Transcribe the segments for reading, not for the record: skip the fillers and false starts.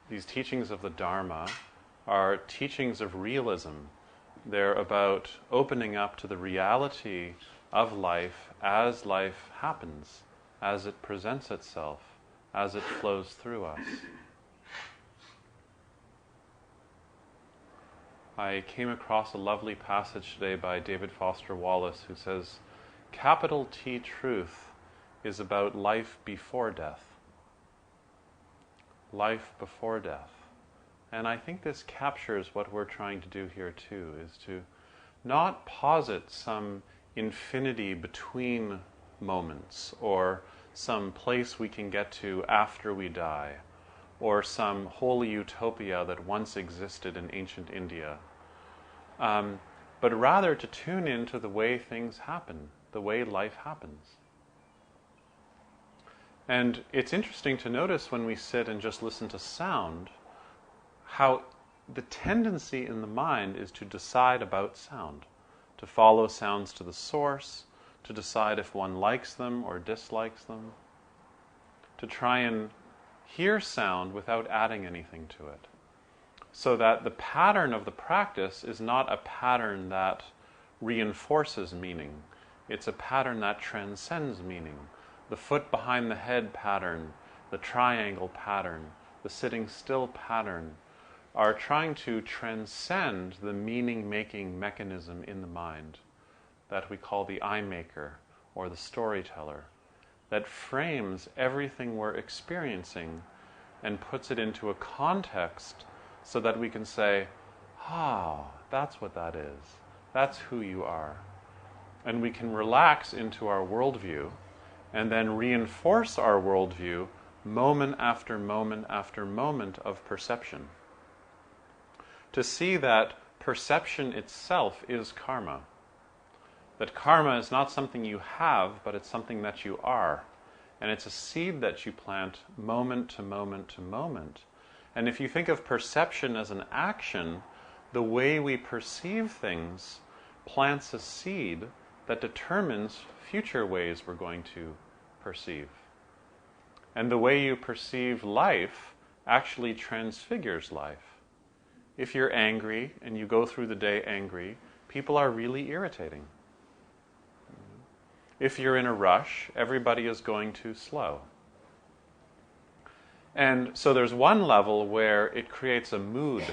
these teachings of the Dharma are teachings of realism. They're about opening up to the reality of life as life happens, as it presents itself, as it flows through us. I came across a lovely passage today by David Foster Wallace who says, capital T truth is about life before death. Life before death. And I think this captures what we're trying to do here too, is to not posit some infinity between moments, or some place we can get to after we die, or some holy utopia that once existed in ancient India, but rather to tune into the way things happen, the way life happens. And it's interesting to notice when we sit and just listen to sound, how the tendency in the mind is to decide about sound, to follow sounds to the source, to decide if one likes them or dislikes them, to try and hear sound without adding anything to it. So that the pattern of the practice is not a pattern that reinforces meaning. It's a pattern that transcends meaning. The foot behind the head pattern, the triangle pattern, the sitting still pattern are trying to transcend the meaning-making mechanism in the mind that we call the I maker or the storyteller, that frames everything we're experiencing and puts it into a context so that we can say, that's what that is. That's who you are. And we can relax into our worldview and then reinforce our worldview moment after moment after moment of perception. To see that perception itself is karma. That karma is not something you have, but it's something that you are. And it's a seed that you plant moment to moment to moment. And if you think of perception as an action, the way we perceive things plants a seed that determines future ways we're going to perceive. And the way you perceive life actually transfigures life. If you're angry and you go through the day angry, people are really irritating. If you're in a rush, everybody is going too slow. And so there's one level where it creates a mood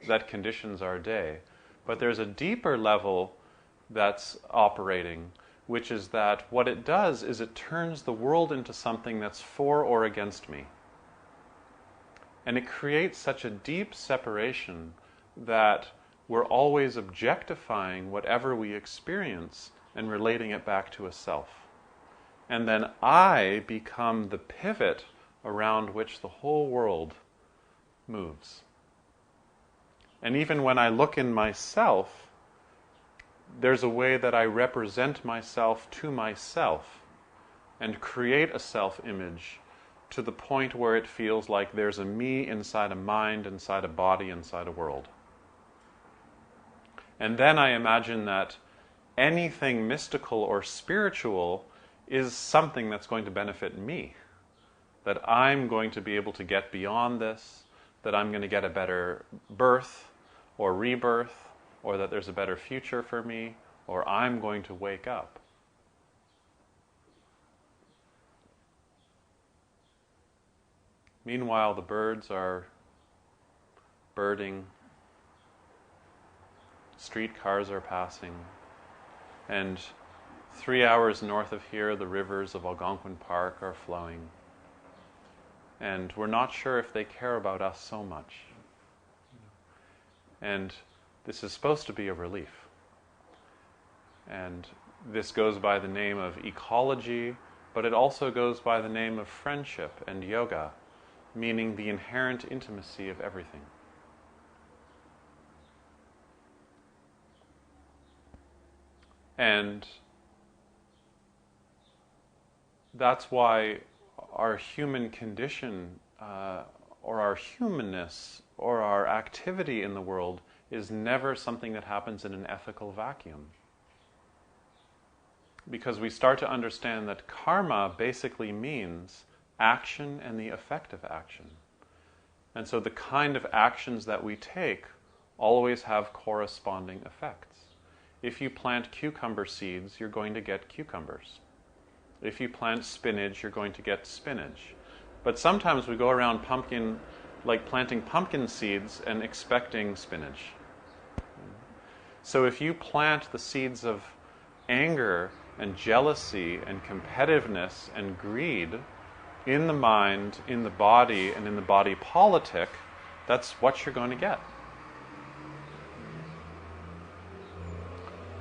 that conditions our day, but there's a deeper level that's operating, which is that what it does is it turns the world into something that's for or against me. And it creates such a deep separation that we're always objectifying whatever we experience and relating it back to a self. And then I become the pivot around which the whole world moves. And even when I look in myself, there's a way that I represent myself to myself and create a self-image to the point where it feels like there's a me inside a mind, inside a body, inside a world. And then I imagine that anything mystical or spiritual is something that's going to benefit me. That I'm going to be able to get beyond this, that I'm going to get a better birth or rebirth, or that there's a better future for me, or I'm going to wake up. Meanwhile, the birds are birding, streetcars are passing, and 3 hours north of here, the rivers of Algonquin Park are flowing. And we're not sure if they care about us so much. And this is supposed to be a relief. And this goes by the name of ecology, but it also goes by the name of friendship and yoga, meaning the inherent intimacy of everything. And that's why our human condition, or our humanness, or our activity in the world is never something that happens in an ethical vacuum. Because we start to understand that karma basically means action and the effect of action. And so the kind of actions that we take always have corresponding effects. If you plant cucumber seeds, you're going to get cucumbers. If you plant spinach, you're going to get spinach. But sometimes we go around planting pumpkin seeds and expecting spinach. So if you plant the seeds of anger and jealousy and competitiveness and greed in the mind, in the body, and in the body politic, that's what you're going to get.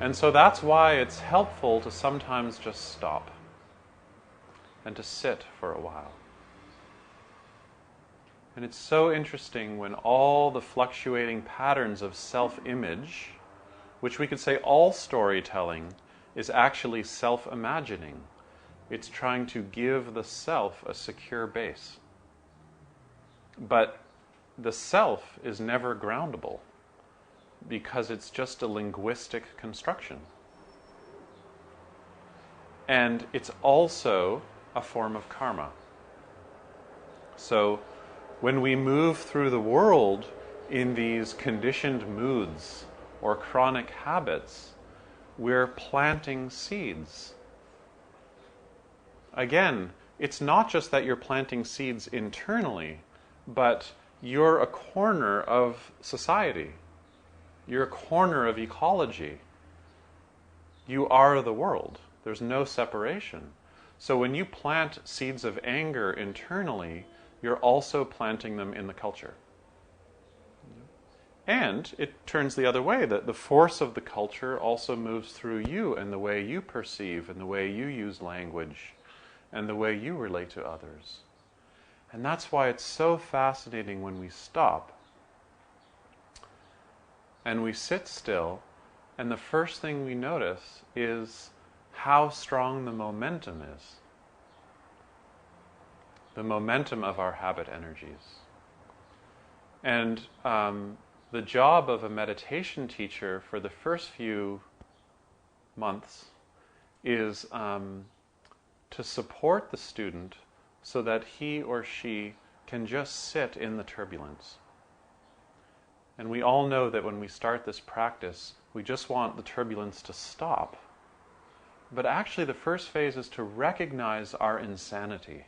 And so that's why it's helpful to sometimes just stop and to sit for a while. And it's so interesting when all the fluctuating patterns of self-image, which we could say all storytelling is actually self-imagining. It's trying to give the self a secure base. But the self is never groundable because it's just a linguistic construction. And it's also a form of karma. So when we move through the world in these conditioned moods or chronic habits, we're planting seeds. Again, it's not just that you're planting seeds internally, but you're a corner of society. You're a corner of ecology. You are the world. There's no separation. So when you plant seeds of anger internally, you're also planting them in the culture. And it turns the other way, that the force of the culture also moves through you and the way you perceive and the way you use language and the way you relate to others. And that's why it's so fascinating when we stop and we sit still, and the first thing we notice is how strong the momentum is. The momentum of our habit energies. And the job of a meditation teacher for the first few months is to support the student so that he or she can just sit in the turbulence. And we all know that when we start this practice, we just want the turbulence to stop. But actually the first phase is to recognize our insanity.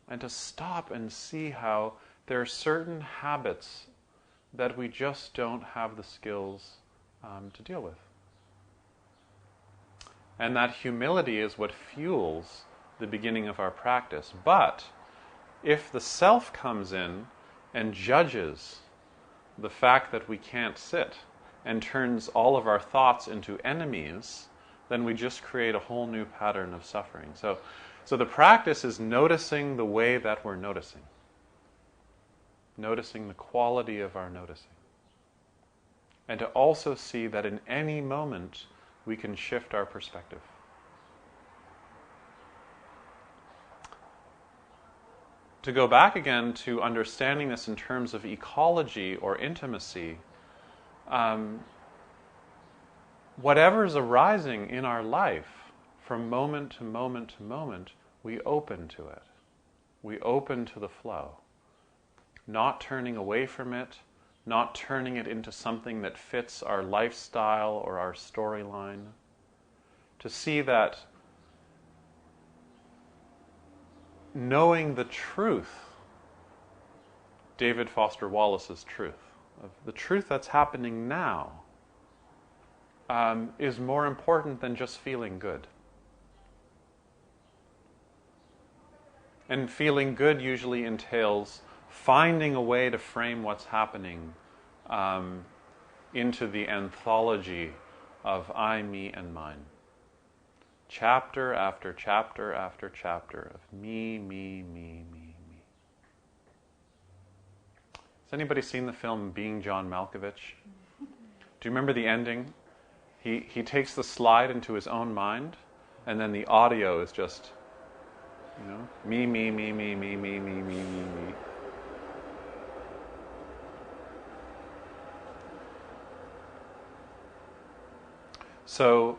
And to stop and see how there are certain habits that we just don't have the skills to deal with. And that humility is what fuels the beginning of our practice. But if the self comes in and judges the fact that we can't sit and turns all of our thoughts into enemies, then we just create a whole new pattern of suffering. So the practice is noticing the way that we're noticing. Noticing the quality of our noticing. And to also see that in any moment we can shift our perspective. To go back again to understanding this in terms of ecology or intimacy, whatever is arising in our life, from moment to moment to moment, we open to it. We open to the flow. Not turning away from it, not turning it into something that fits our lifestyle or our storyline. To see that knowing the truth, David Foster Wallace's truth, of the truth that's happening now, is more important than just feeling good. And feeling good usually entails finding a way to frame what's happening into the anthology of I, me, and mine. Chapter after chapter after chapter of me, me, me, me, me. Has anybody seen the film Being John Malkovich? Do you remember the ending? He takes the slide into his own mind, and then the audio is just, me, me, me, me, me, me, me, me, me, me. So,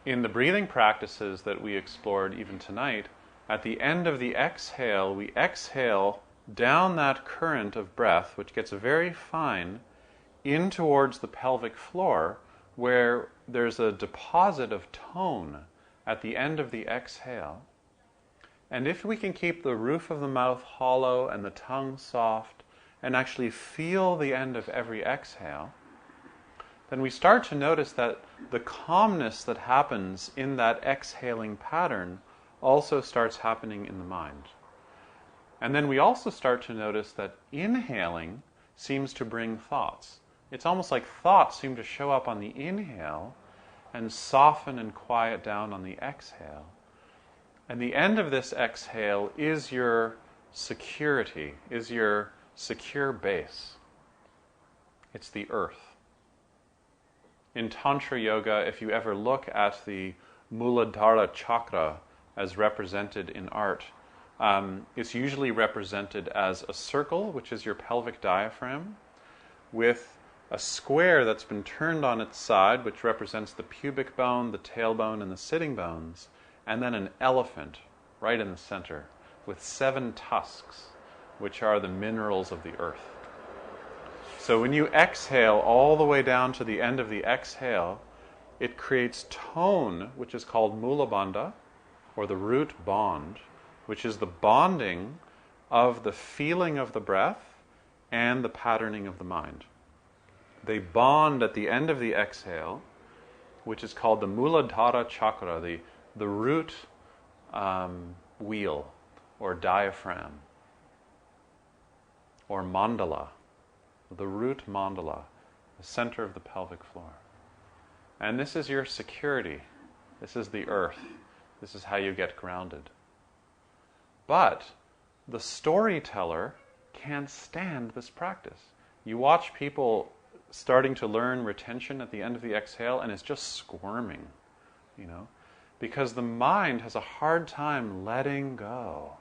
in the breathing practices that we explored even tonight, At the end of the exhale, we exhale down that current of breath, which gets very fine, in towards the pelvic floor, where there's a deposit of tone at the end of the exhale. And if we can keep the roof of the mouth hollow and the tongue soft, and actually feel the end of every exhale, then we start to notice that the calmness that happens in that exhaling pattern also starts happening in the mind. And then we also start to notice that inhaling seems to bring thoughts. It's almost like thoughts seem to show up on the inhale and soften and quiet down on the exhale. And the end of this exhale is your security, is your secure base. It's the earth. In Tantra Yoga, if you ever look at the Muladhara chakra as represented in art, it's usually represented as a circle, which is your pelvic diaphragm, with a square that's been turned on its side, which represents the pubic bone, the tailbone, and the sitting bones, and then an elephant right in the center with 7 tusks, which are the minerals of the earth. So when you exhale all the way down to the end of the exhale, it creates tone, which is called mula bandha, or the root bond, which is the bonding of the feeling of the breath and the patterning of the mind. They bond at the end of the exhale, which is called the Muladhara chakra, the root wheel, or diaphragm, or mandala, the root mandala, the center of the pelvic floor. And this is your security. This is the earth. This is how you get grounded. But the storyteller can't stand this practice. You watch people starting to learn retention at the end of the exhale, and it's just squirming, because the mind has a hard time letting go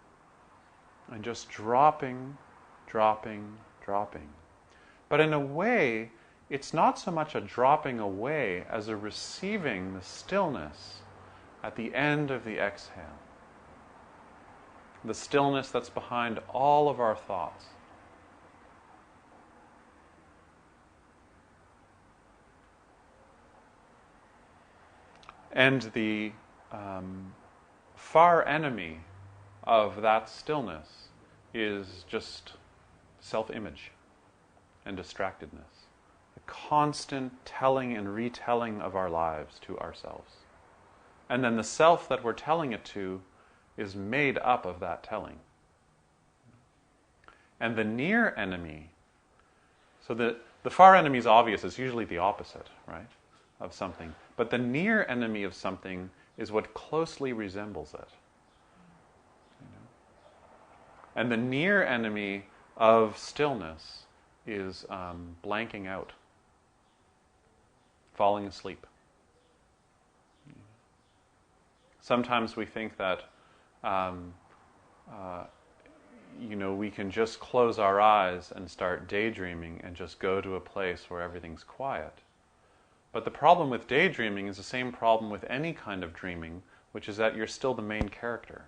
and just dropping, dropping, dropping. But in a way, it's not so much a dropping away as a receiving the stillness at the end of the exhale. The stillness that's behind all of our thoughts. And the far enemy of that stillness is just self-image and distractedness. The constant telling and retelling of our lives to ourselves. And then the self that we're telling it to is made up of that telling. And the near enemy, so the far enemy is obvious, it's usually the opposite, right, of something. But the near enemy of something is what closely resembles it. And the near enemy of stillness is blanking out, falling asleep. Sometimes we think that we can just close our eyes and start daydreaming and just go to a place where everything's quiet. But the problem with daydreaming is the same problem with any kind of dreaming, which is that you're still the main character.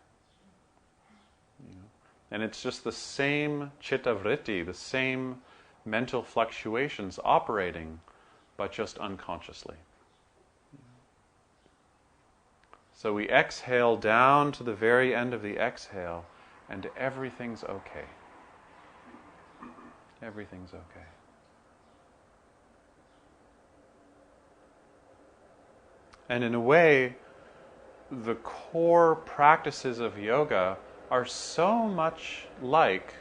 And it's just the same chitta vritti, the same mental fluctuations operating, but just unconsciously. So we exhale down to the very end of the exhale, and everything's okay. Everything's okay. And in a way, the core practices of yoga are so much like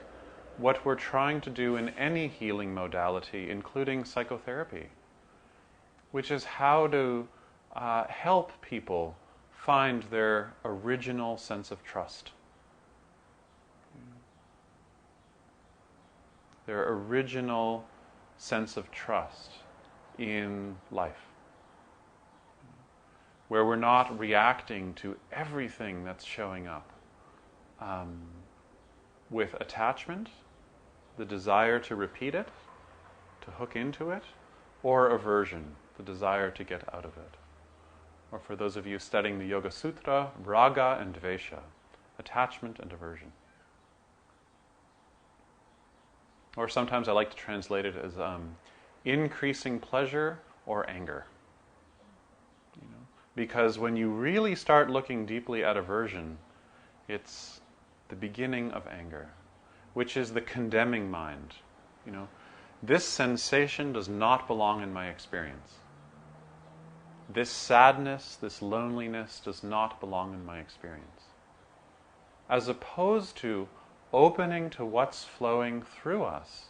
what we're trying to do in any healing modality, including psychotherapy, which is how to help people find their original sense of trust. Their original sense of trust in life. Where we're not reacting to everything that's showing up with attachment, the desire to repeat it, to hook into it, or aversion, the desire to get out of it. Or for those of you studying the Yoga Sutra, raga and dvesha, attachment and aversion. Or sometimes I like to translate it as increasing pleasure or anger. Because when you really start looking deeply at aversion, it's the beginning of anger, which is the condemning mind. This sensation does not belong in my experience. This sadness, this loneliness does not belong in my experience. As opposed to opening to what's flowing through us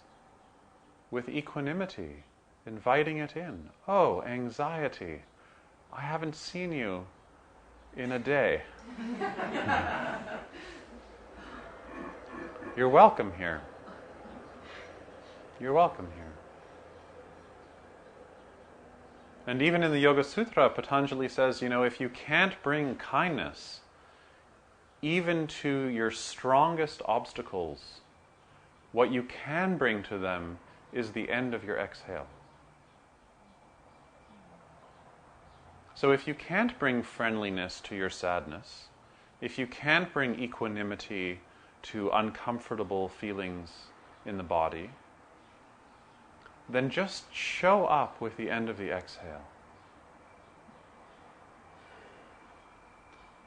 with equanimity, inviting it in. Oh, anxiety. I haven't seen you in a day. You're welcome here. You're welcome here. And even in the Yoga Sutra, Patanjali says, if you can't bring kindness even to your strongest obstacles, what you can bring to them is the end of your exhale. So if you can't bring friendliness to your sadness, if you can't bring equanimity to uncomfortable feelings in the body, then just show up with the end of the exhale.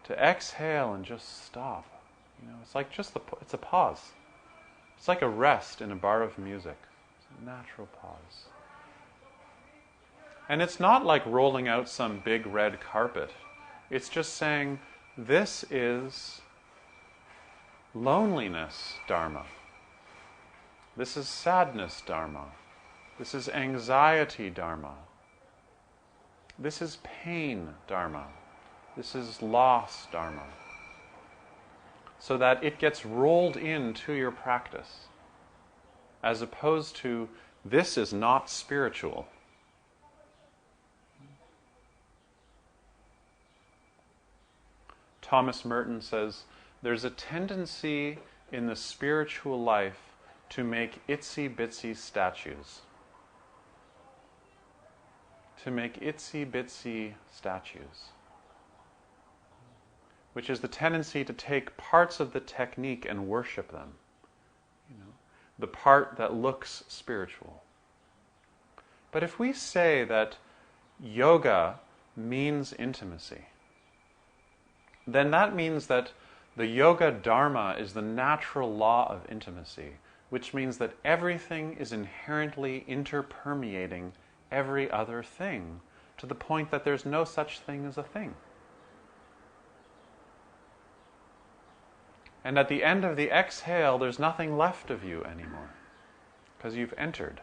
To exhale and just stop. It's like it's a pause. It's like a rest in a bar of music. It's a natural pause. And it's not like rolling out some big red carpet. It's just saying, this is loneliness, Dharma. This is sadness, Dharma. This is anxiety, Dharma. This is pain, Dharma. This is loss, Dharma. So that it gets rolled into your practice, as opposed to, this is not spiritual. Thomas Merton says, there's a tendency in the spiritual life to make itsy-bitsy statues. To make itsy-bitsy statues. Which is the tendency to take parts of the technique and worship them. The part that looks spiritual. But if we say that yoga means intimacy, then that means that the yoga dharma is the natural law of intimacy, which means that everything is inherently interpermeating every other thing, to the point that there's no such thing as a thing. And at the end of the exhale, there's nothing left of you anymore, because you've entered.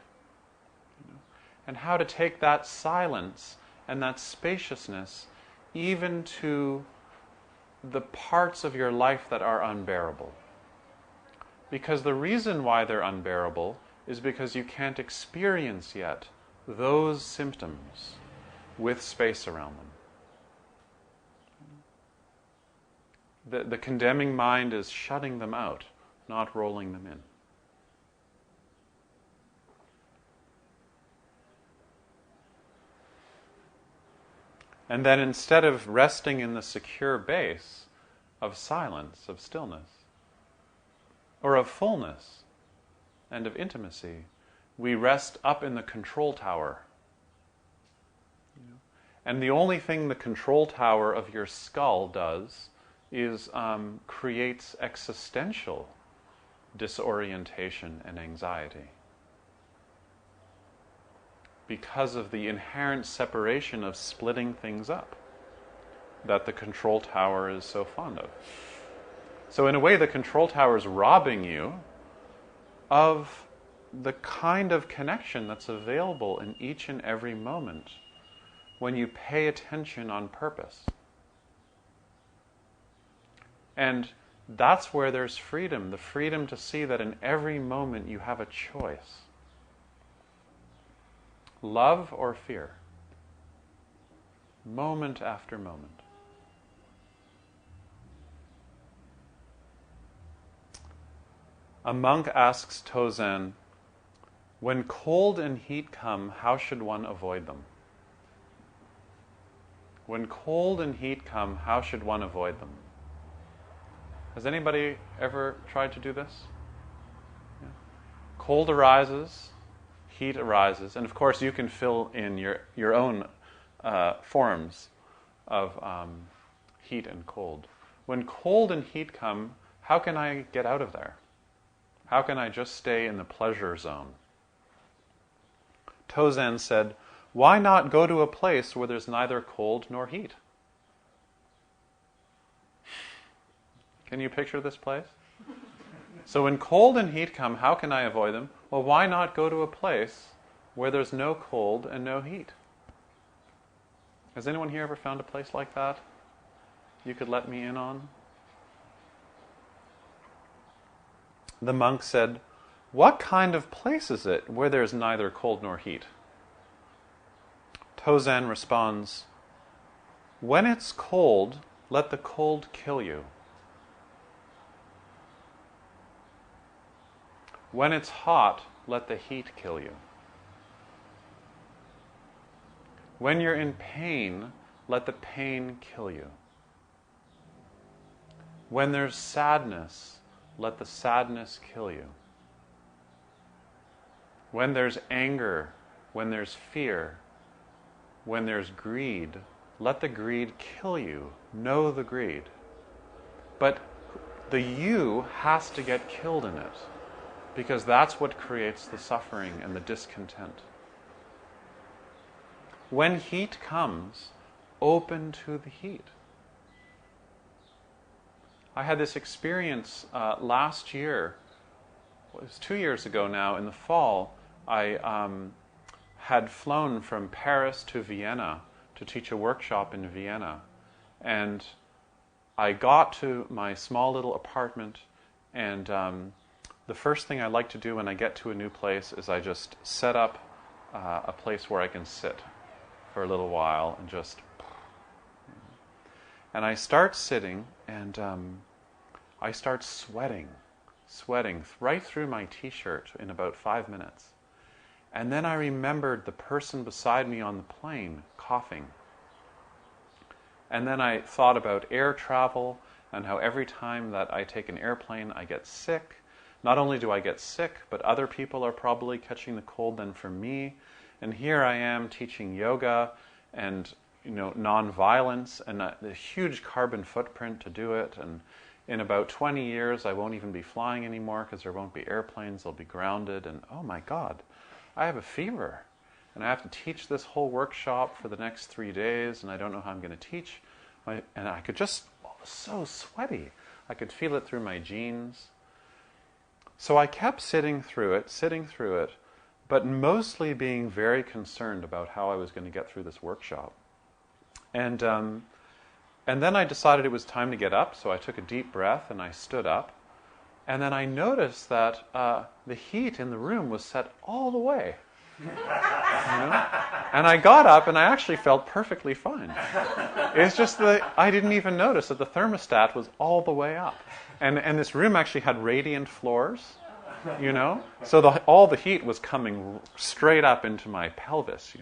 And how to take that silence and that spaciousness even to the parts of your life that are unbearable. Because the reason why they're unbearable is because you can't experience yet those symptoms with space around them. The condemning mind is shutting them out, not rolling them in. And then instead of resting in the secure base of silence, of stillness, or of fullness and of intimacy, we rest up in the control tower. And the only thing the control tower of your skull does is creates existential disorientation and anxiety, because of the inherent separation of splitting things up that the control tower is so fond of. So in a way, the control tower is robbing you of the kind of connection that's available in each and every moment when you pay attention on purpose. And that's where there's freedom, the freedom to see that in every moment you have a choice. Love or fear, moment after moment. A monk asks Tozan, when cold and heat come, how should one avoid them? When cold and heat come, how should one avoid them? Has anybody ever tried to do this? Yeah. Cold arises, heat arises, and of course you can fill in your own forms of heat and cold. When cold and heat come, how can I get out of there? How can I just stay in the pleasure zone? Tozen said, why not go to a place where there's neither cold nor heat? Can you picture this place? So when cold and heat come, how can I avoid them? Well, why not go to a place where there's no cold and no heat? Has anyone here ever found a place like that you could let me in on? The monk said, what kind of place is it where there's neither cold nor heat? Tozen responds, when it's cold, let the cold kill you. When it's hot, let the heat kill you. When you're in pain, let the pain kill you. When there's sadness, let the sadness kill you. When there's anger, when there's fear, when there's greed, let the greed kill you. Know the greed. But the you has to get killed in it, because that's what creates the suffering and the discontent. When heat comes, open to the heat. I had this experience last year. It was 2 years ago now. In the fall, I had flown from Paris to Vienna to teach a workshop in Vienna. And I got to my small little apartment, and the first thing I like to do when I get to a new place is I just set up a place where I can sit for a little while and just... And I start sitting, and I start sweating right through my t-shirt in about 5 minutes. And then I remembered the person beside me on the plane coughing. And then I thought about air travel and how every time that I take an airplane I get sick. Not only do I get sick, but other people are probably catching the cold than for me. And here I am teaching yoga and non-violence, and a huge carbon footprint to do it. And in about 20 years I won't even be flying anymore because there won't be airplanes, they'll be grounded. And oh my God, I have a fever. And I have to teach this whole workshop for the next 3 days, and I don't know how I'm going to teach. And I could just, so sweaty. I could feel it through my jeans. So I kept sitting through it, but mostly being very concerned about how I was going to get through this workshop. And then I decided it was time to get up, so I took a deep breath and I stood up. And then I noticed that the heat in the room was set all the way. And I got up and I actually felt perfectly fine. It's just that I didn't even notice that the thermostat was all the way up. And this room actually had radiant floors, so all the heat was coming straight up into my pelvis,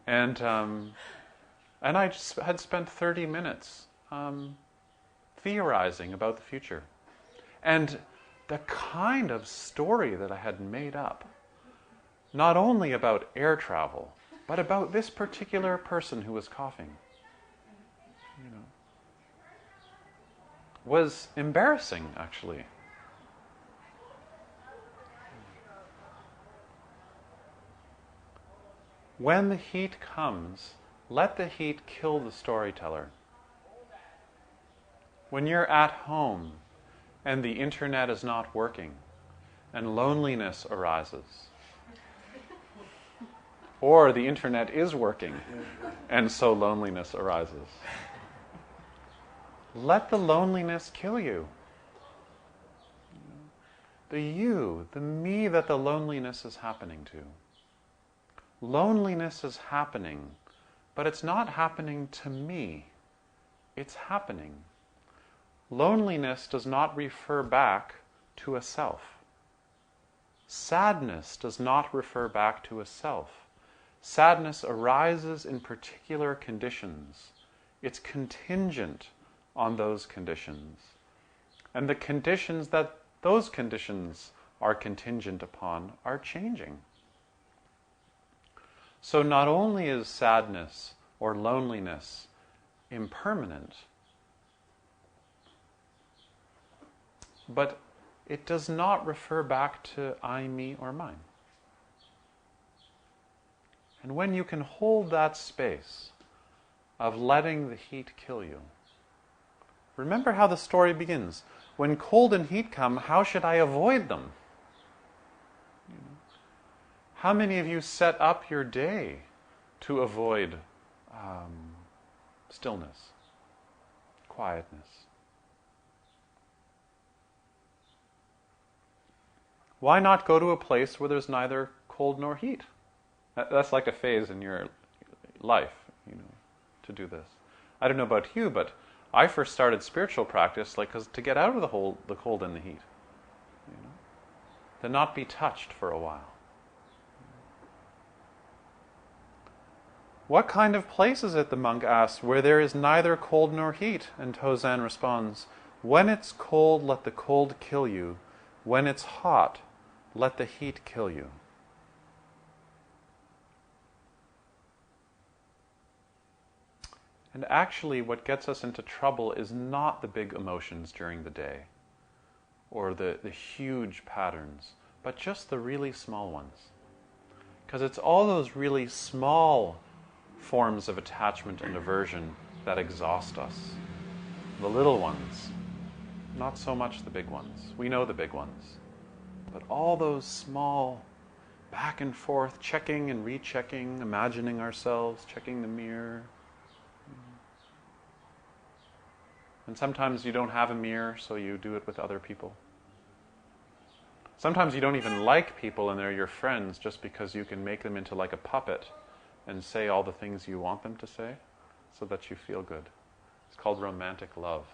And I just had spent 30 minutes theorizing about the future. And the kind of story that I had made up, not only about air travel, but about this particular person who was coughing, was embarrassing, actually. When the heat comes, let the heat kill the storyteller. When you're at home and the internet is not working and loneliness arises, or the internet is working and so loneliness arises, let the loneliness kill you. The you, the me that the loneliness is happening to. Loneliness is happening, but it's not happening to me. It's happening. Loneliness does not refer back to a self. Sadness does not refer back to a self. Sadness arises in particular conditions. It's contingent on those conditions. And the conditions that those conditions are contingent upon are changing. So not only is sadness or loneliness impermanent, but it does not refer back to I, me, or mine. And when you can hold that space of letting the heat kill you, remember how the story begins. When cold and heat come, how should I avoid them? How many of you set up your day to avoid stillness, quietness? Why not go to a place where there's neither cold nor heat? That's like a phase in your life, to do this. I don't know about you, but I first started spiritual practice to get out of the cold and the heat. To not be touched for a while. What kind of place is it, the monk asks, where there is neither cold nor heat? And Tozan responds, when it's cold, let the cold kill you. When it's hot, let the heat kill you. And actually, what gets us into trouble is not the big emotions during the day, or the huge patterns, but just the really small ones. Because it's all those really small forms of attachment and aversion that exhaust us. The little ones, not so much the big ones. We know the big ones. But all those small back and forth, checking and rechecking, imagining ourselves, checking the mirror. And sometimes you don't have a mirror, so you do it with other people. Sometimes you don't even like people and they're your friends just because you can make them into like a puppet and say all the things you want them to say so that you feel good. It's called romantic love.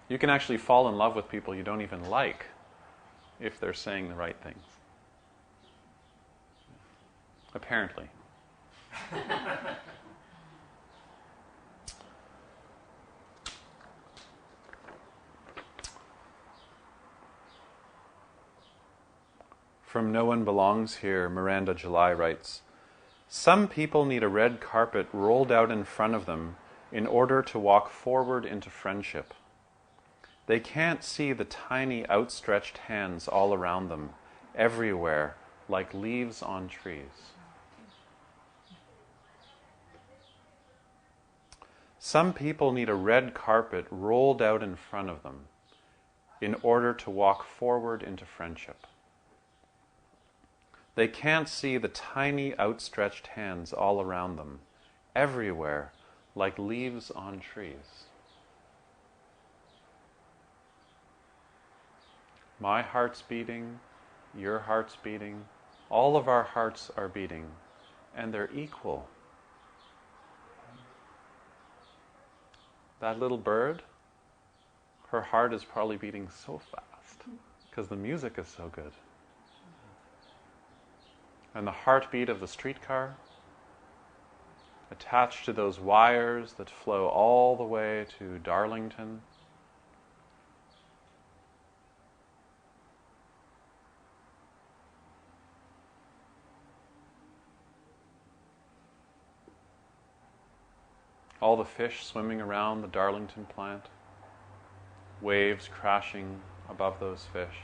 You can actually fall in love with people you don't even like if they're saying the right things. Apparently. From No One Belongs Here, Miranda July writes, some people need a red carpet rolled out in front of them in order to walk forward into friendship. They can't see the tiny outstretched hands all around them, everywhere, like leaves on trees. Some people need a red carpet rolled out in front of them in order to walk forward into friendship. They can't see the tiny outstretched hands all around them, everywhere, like leaves on trees. My heart's beating, your heart's beating, all of our hearts are beating, and they're equal. That little bird, her heart is probably beating so fast because the music is so good. And the heartbeat of the streetcar, attached to those wires that flow all the way to Darlington. All the fish swimming around the Darlington plant, waves crashing above those fish,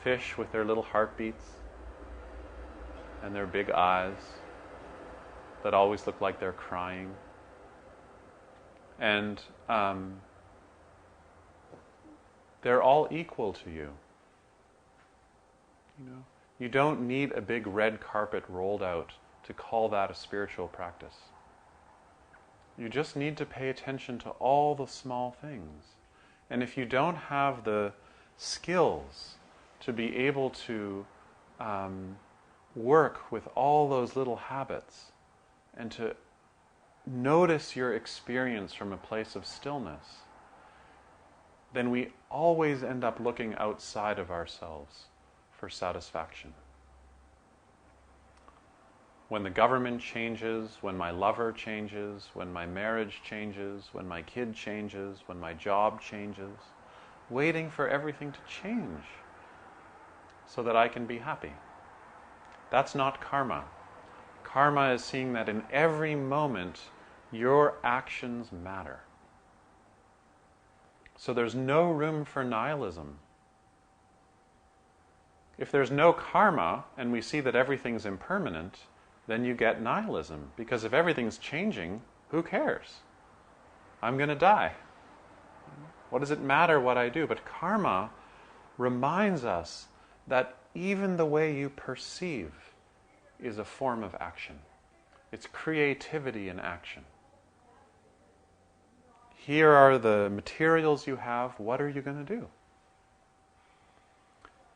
fish with their little heartbeats and their big eyes that always look like they're crying. And they're all equal to you. You don't need a big red carpet rolled out to call that a spiritual practice. You just need to pay attention to all the small things. And if you don't have the skills to be able to work with all those little habits and to notice your experience from a place of stillness, then we always end up looking outside of ourselves for satisfaction. When the government changes, when my lover changes, when my marriage changes, when my kid changes, when my job changes, waiting for everything to change so that I can be happy. That's not karma. Karma is seeing that in every moment your actions matter. So there's no room for nihilism. If there's no karma and we see that everything's impermanent, then you get nihilism. Because if everything's changing, who cares? I'm going to die. What does it matter what I do? But karma reminds us that even the way you perceive is a form of action. It's creativity in action. Here are the materials you have. What are you going to do?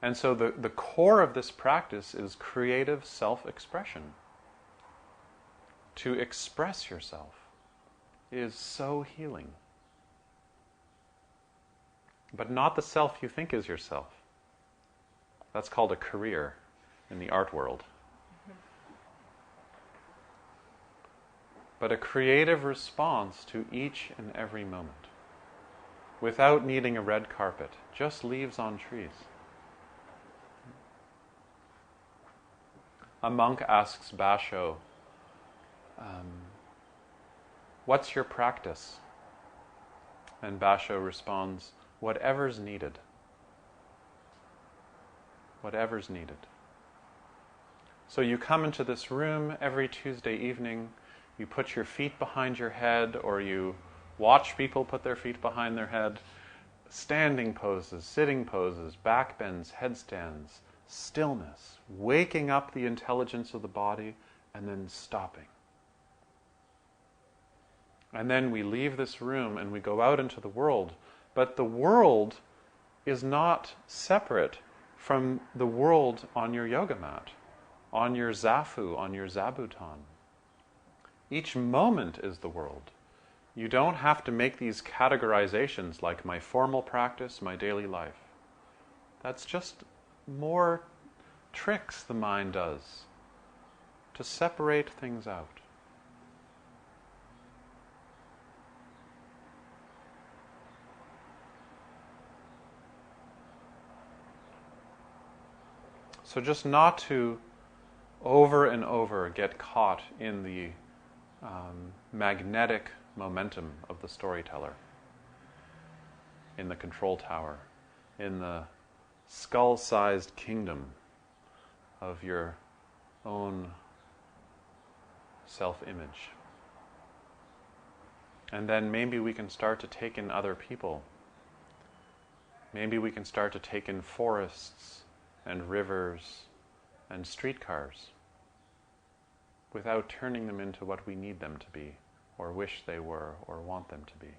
And so the core of this practice is creative self-expression. To express yourself is so healing. But not the self you think is yourself. That's called a career in the art world. But a creative response to each and every moment, without needing a red carpet, just leaves on trees. A monk asks Basho, what's your practice? And Basho responds, whatever's needed. Whatever's needed. So you come into this room every Tuesday evening, you put your feet behind your head, or you watch people put their feet behind their head, standing poses, sitting poses, back bends, headstands, stillness, waking up the intelligence of the body, and then stopping. And then we leave this room and we go out into the world. But the world is not separate from the world on your yoga mat, on your zafu, on your zabuton. Each moment is the world. You don't have to make these categorizations like my formal practice, my daily life. That's just more tricks the mind does to separate things out. So just not to over and over get caught in the magnetic momentum of the storyteller, in the control tower, in the skull-sized kingdom of your own self-image. And then maybe we can start to take in other people. Maybe we can start to take in forests and rivers and streetcars without turning them into what we need them to be, or wish they were, or want them to be.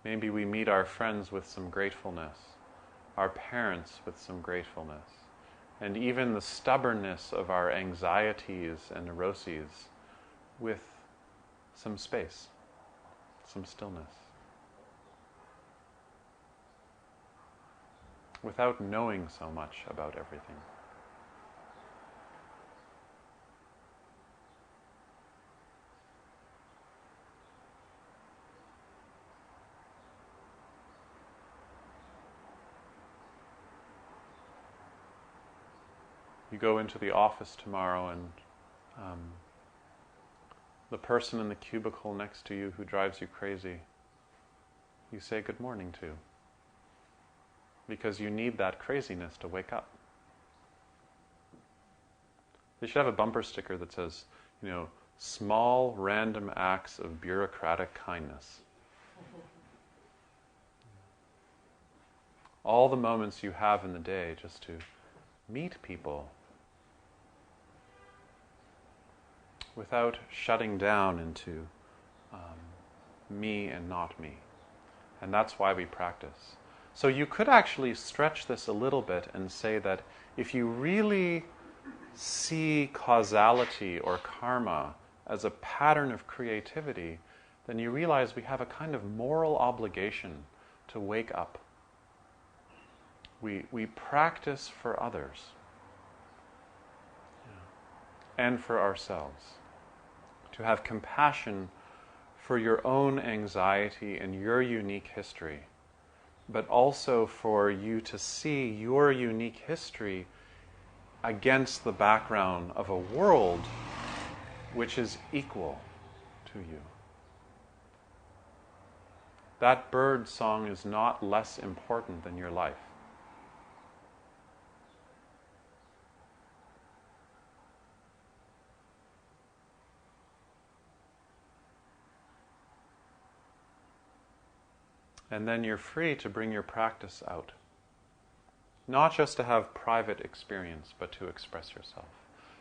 Maybe we meet our friends with some gratefulness, our parents with some gratefulness, and even the stubbornness of our anxieties and neuroses with some space, some stillness. Without knowing so much about everything. You go into the office tomorrow and the person in the cubicle next to you who drives you crazy, you say good morning to. Because you need that craziness to wake up. They should have a bumper sticker that says, small random acts of bureaucratic kindness. All the moments you have in the day just to meet people without shutting down into me and not me. And that's why we practice. So you could actually stretch this a little bit and say that if you really see causality or karma as a pattern of creativity, then you realize we have a kind of moral obligation to wake up. We practice for others. and for ourselves. To have compassion for your own anxiety and your unique history, but also for you to see your unique history against the background of a world which is equal to you. That bird song is not less important than your life. And then you're free to bring your practice out. Not just to have private experience, but to express yourself.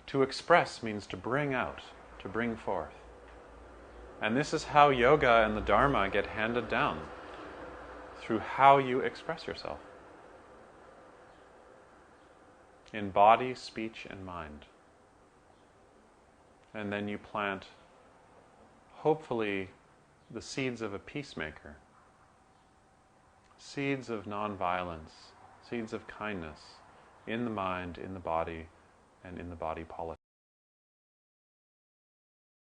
To express means to bring out, to bring forth. And this is how yoga and the Dharma get handed down, through how you express yourself. In body, speech, and mind. And then you plant, hopefully, the seeds of a peacemaker. Seeds of nonviolence, seeds of kindness in the mind, in the body, and in the body politic.